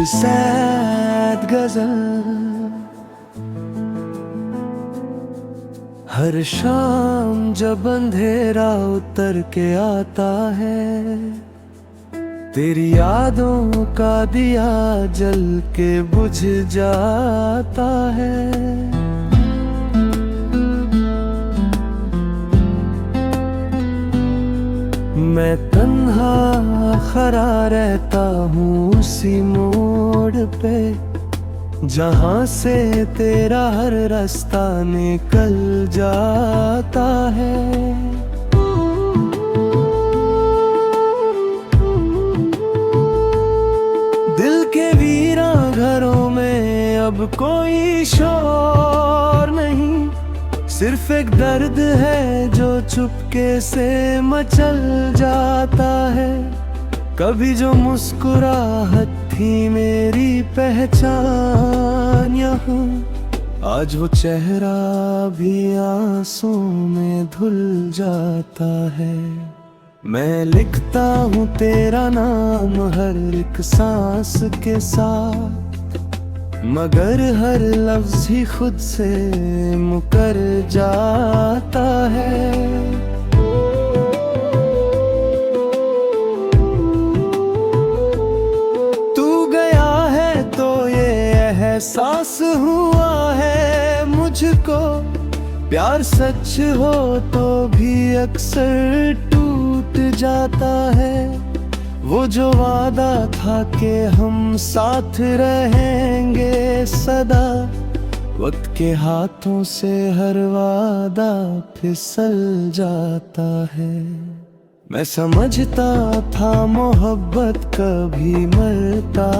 सैद गजल हर शाम जब अंधेरा उतर के आता है, तेरी यादों का दिया जल के बुझ जाता है। मैं तन्हा खड़ा रहता हूँ उसी मोड़ पे, जहाँ से तेरा हर रास्ता निकल जाता है। दिल के वीरा घरों में अब कोई शोर नहीं, सिर्फ एक दर्द है जो चुपके से मचल जाता है। कभी जो मुस्कुराहट थी मेरी पहचान यहाँ, आज वो चेहरा भी आंसू में धुल जाता है। मैं लिखता हूँ तेरा नाम हर एक सांस के साथ, मगर हर लफ्ज ही खुद से मुकर जाता है। तू गया है तो ये एहसास हुआ है मुझको, प्यार सच हो तो भी अक्सर टूट जाता है। वो जो वादा था कि हम साथ रहेंगे सदा, वक्त के हाथों से हर वादा फिसल जाता है। मैं समझता था मोहब्बत कभी मरता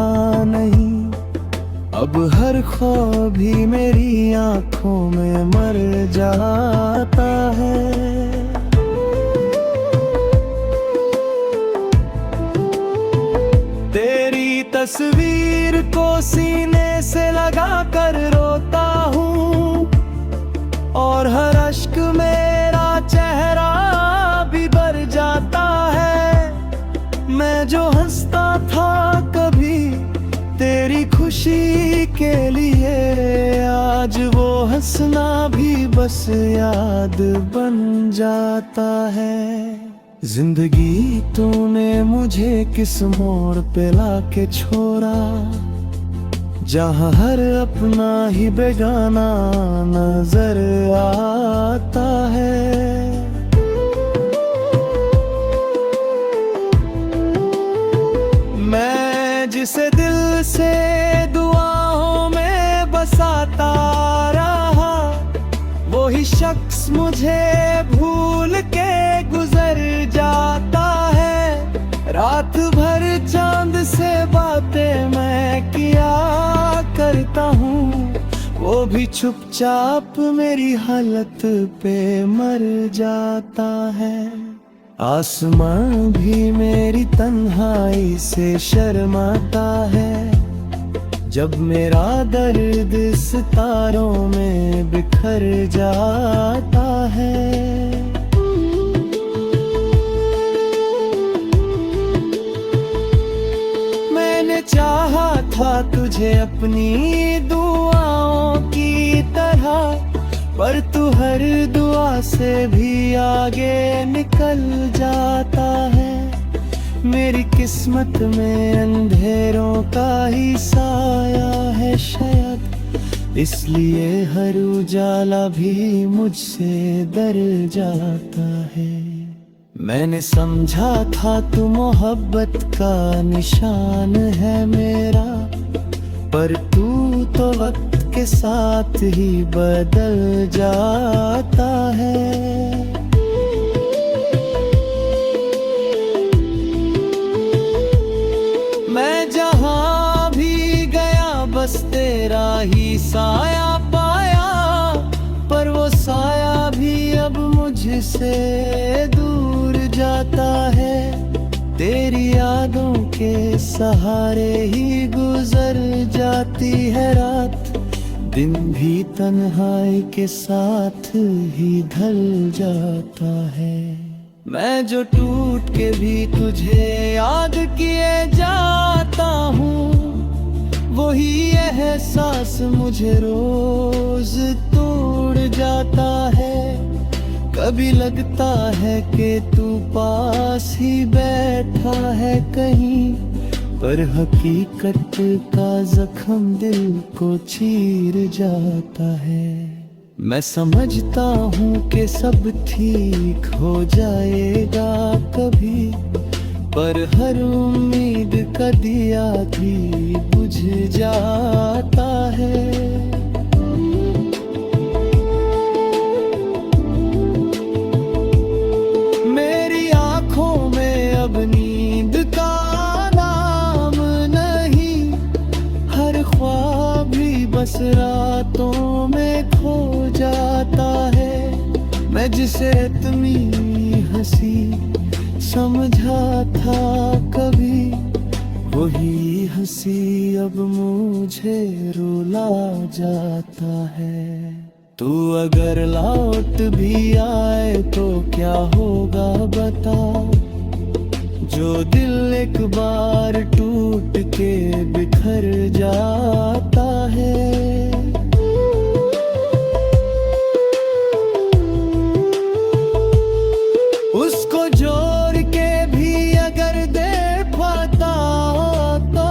नहीं, अब हर ख्वाब भी मेरी आंखों में मर जाता है। तेरी तस्वीर को सीने से लगा कर रोता हूँ, और हर अश्क मेरा चेहरा भी भर जाता है। मैं जो हंसता था कभी तेरी खुशी के लिए, आज वो हंसना भी बस याद बन जाता है। जिंदगी तूने मुझे किस मोड़ पे लाके छोड़ा, जहाँ हर अपना ही बेगाना नजर आता है। मैं जिसे दिल से दुआओं में बसाता रहा, वो ही शख्स मुझे भूल के गुजर जाता है। रात भर चांद से बातें मैं किया करता हूँ, वो भी चुपचाप मेरी हालत पे मर जाता है। आसमां भी मेरी तन्हाई से शर्माता है, जब मेरा दर्द सितारों में बिखर जाता है। मैंने चाहा था तुझे अपनी दुआओं की तरह, पर तू हर दुआ से भी आगे निकल जाता है। मेरी किस्मत में अंधेरों का ही साया है शायद, इसलिए हर उजाला भी मुझसे डर जाता है। मैंने समझा था तू मोहब्बत का निशान है मेरा, पर तू तो वक्त के साथ ही बदल जाता है। मैं जहाँ भी गया बस तेरा ही साया पाया, पर वो साया भी अब मुझसे दूर जाता है। तेरी यादों के सहारे ही गुजर जाती है रात, दिन भी तन्हाई के साथ ही ढल जाता है। मैं जो टूट के भी तुझे याद किए जाता हूँ, वही एहसास मुझे रोज तोड़ जाता है। कभी लगता है कि तू पास ही बैठा है कहीं, पर हकीकत का जख्म दिल को चीर जाता है। मैं समझता हूँ कि सब ठीक हो जाएगा कभी, पर हर उम्मीद का दिया भी बुझ जाता है। मेरी आँखों में अब नींद का नाम नहीं, हर ख्वाब भी बस रातों में खो जाता है। मैं जिसे इतनी हंसी समझा था कभी, वही हंसी अब मुझे रुला जाता है। तू अगर लौट भी आए तो क्या होगा बता, जो दिल एक बार टूट के बिखर जाता है। उसको जोड़ के भी अगर दे पाता तो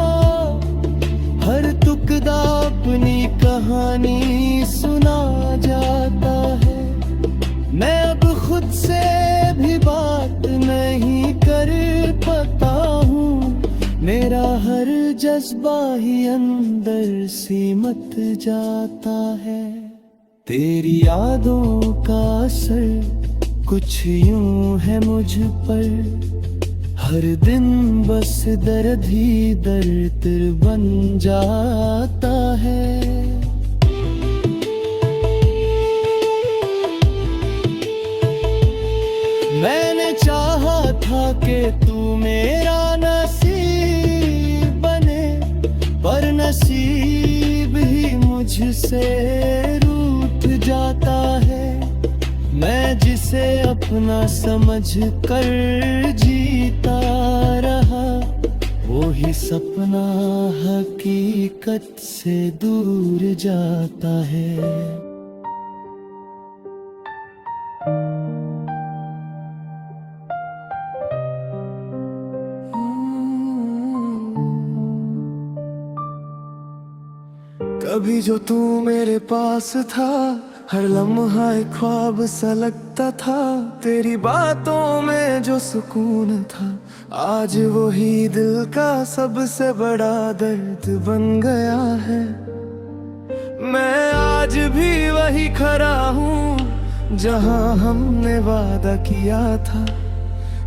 हर टुकड़ा अपनी कहानी सुना जाता है। मैं अब खुद से भी बात नहीं कर पाता हूँ, मेरा हर जज्बा ही अंदर सिमट जाता है। तेरी यादों का असर कुछ यूं है मुझ पर, हर दिन बस दर्द ही दर्द बन जाता है। मैंने चाहा था कि तू मेरा नसीब बने, पर नसीब ही मुझसे रूठ जाता है। मैं जिसे अपना समझ कर जीता रहा, वो ही सपना हकीकत से दूर जाता है। कभी जो तू मेरे पास था, हर लम्हा एक ख्वाब सा लगता था। तेरी बातों में जो सुकून था, आज वही दिल का सबसे बड़ा दर्द बन गया है। मैं आज भी वही खड़ा हूँ जहाँ हमने वादा किया था,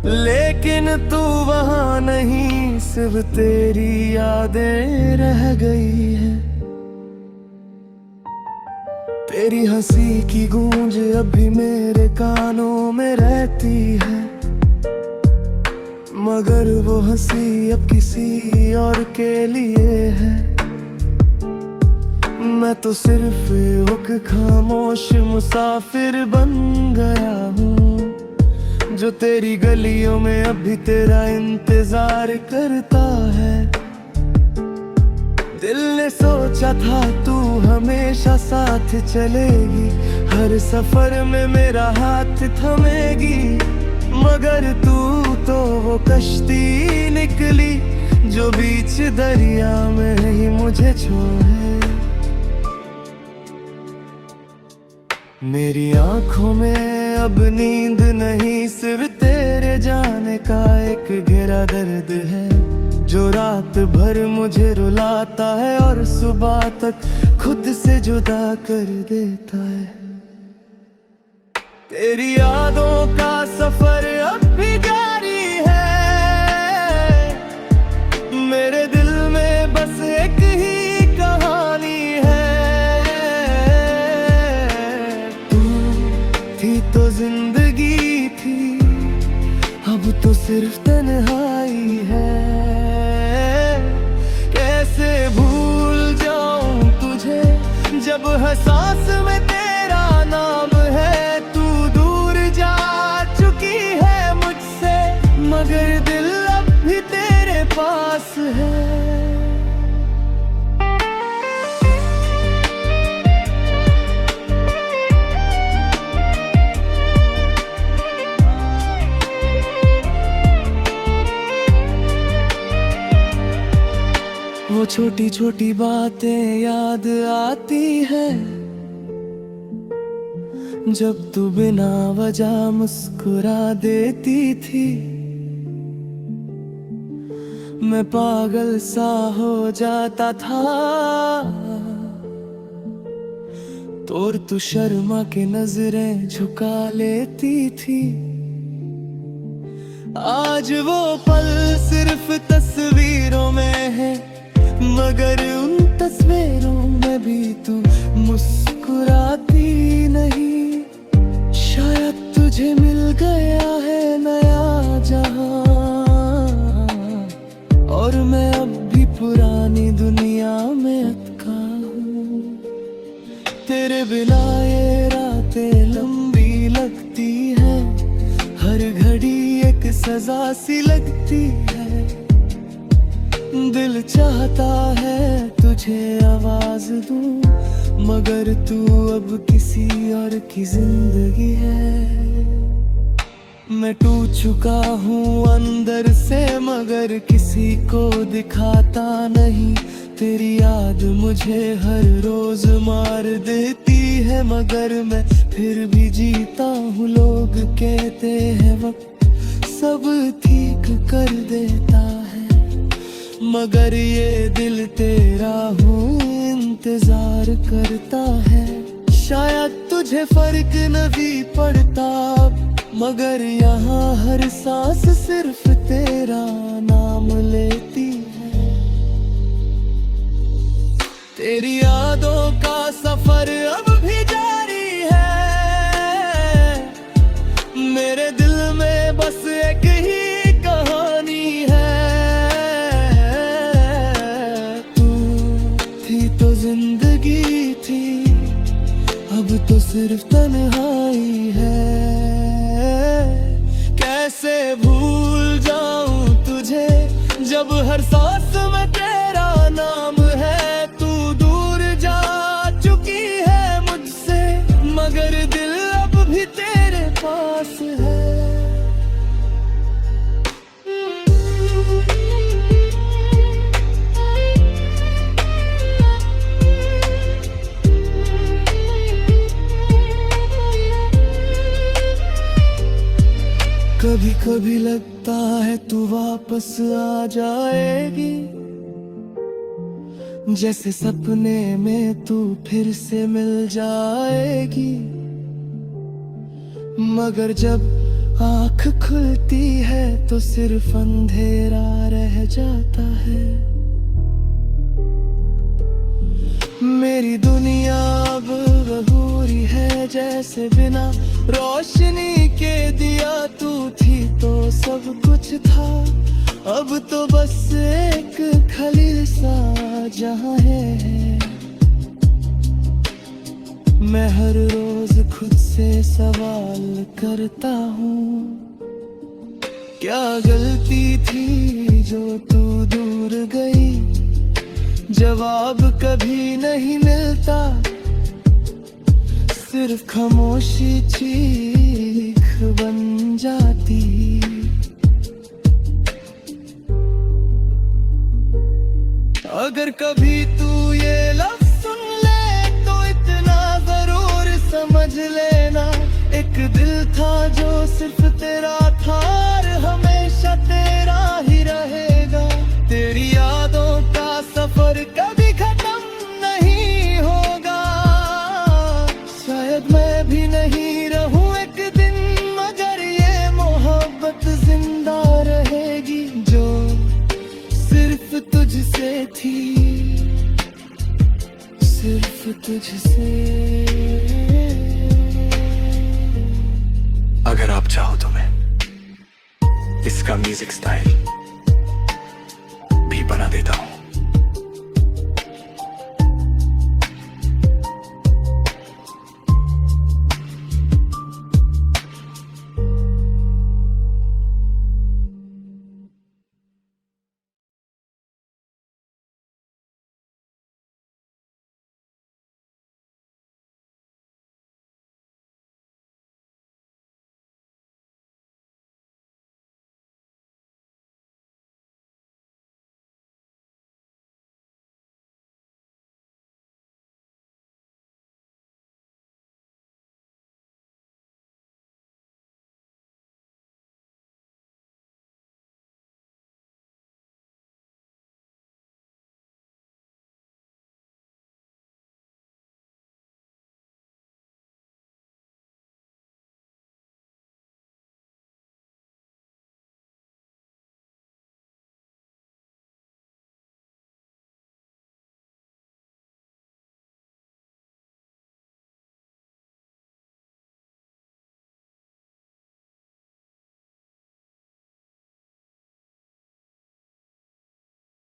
लेकिन तू वहाँ नहीं, सिर्फ तेरी यादें रह गई है। तेरी हंसी की गूंज अभी मेरे कानों में रहती है, मगर वो हंसी अब किसी और के लिए है। मैं तो सिर्फ एक खामोश मुसाफिर बन गया हूँ, जो तेरी गलियों में अभी तेरा इंतजार करता है। दिल ने सोचा था तू हमेशा साथ चलेगी, हर सफर में मेरा हाथ थमेगी, मगर तू तो वो कश्ती निकली जो बीच दरिया में ही मुझे छोड़े। मेरी आंखों में अब नींद नहीं, सिर्फ तेरे जाने का एक गहरा दर्द है, जो रात भर मुझे रुलाता है और सुबह तक खुद से जुदा कर देता है। तेरी यादों का सफर अब भी जारी है, मेरे दिल में बस एक ही कहानी है। तू थी तो जिंदगी थी, अब तो सिर्फ तन्हाई है। कैसे भूल जाऊं तुझे जब हर सांस में तेरा नाम है। तू दूर जा चुकी है मुझसे, मगर दिल अब भी तेरे पास है। छोटी छोटी बातें याद आती है जब तू बिना वजह मुस्कुरा देती थी। मैं पागल सा हो जाता था तो तू शर्मा के नजरें झुका लेती थी। आज वो पल सिर्फ तस्वीरों में है, मगर उन तस्वीरों में भी तू मुस्कुराती नहीं। शायद तुझे मिल गया है नया जहां और मैं अब भी पुरानी दुनिया में अटका हूँ। तेरे बिना ये रातें लंबी लगती है, हर घड़ी एक सजा सी लगती है। दिल चाहता है तुझे आवाज दूं, मगर तू अब किसी और की जिंदगी है। मैं टूट चुका हूँ अंदर से, मगर किसी को दिखाता नहीं। तेरी याद मुझे हर रोज मार देती है, मगर मैं फिर भी जीता हूँ। लोग कहते हैं वक्त सब ठीक कर देता है, मगर ये दिल तेरा हूँ इंतजार करता है। शायद तुझे फर्क नहीं पड़ता, मगर यहाँ हर सांस सिर्फ तेरा नाम लेती है। तेरी यादों का सफर अब भी जारी है, मेरे दिल में बस एक ही कहानी है। तू थी तो जिंदगी थी, अब तो सिर्फ तन्हाई है। कैसे भूल जाऊं तुझे जब हर सांस में तेरा नाम है। तू दूर जा चुकी है मुझसे, मगर दिल अब भी तेरे पास है। कभी कभी लगता है तू वापस आ जाएगी, जैसे सपने में तू फिर से मिल जाएगी। मगर जब आँख खुलती है तो सिर्फ अंधेरा रह जाता है। मेरी दुनिया अब अधूरी है, जैसे बिना रोशनी के दिया। तू थी तो सब कुछ था, अब तो बस एक खली सा जहां है। मैं हर रोज खुद से सवाल करता हूँ, क्या गलती थी जो तू दूर गई। जवाब कभी नहीं मिलता, सिर्फ खामोशी चीख बन जाती। अगर कभी तू ये लफ्ज़ सुन ले तो इतना जरूर समझ लेना, एक दिल था जो सिर्फ तेरा था और हमेशा तेरा ही रहेगा। तेरी यादों का सफर कभी खत्म नहीं होगा, शायद मैं भी नहीं रहूं एक दिन, मगर ये मोहब्बत जिंदा रहेगी जो सिर्फ तुझसे थी, सिर्फ तुझसे। अगर आप चाहो तो मैं इसका म्यूजिक स्टाइल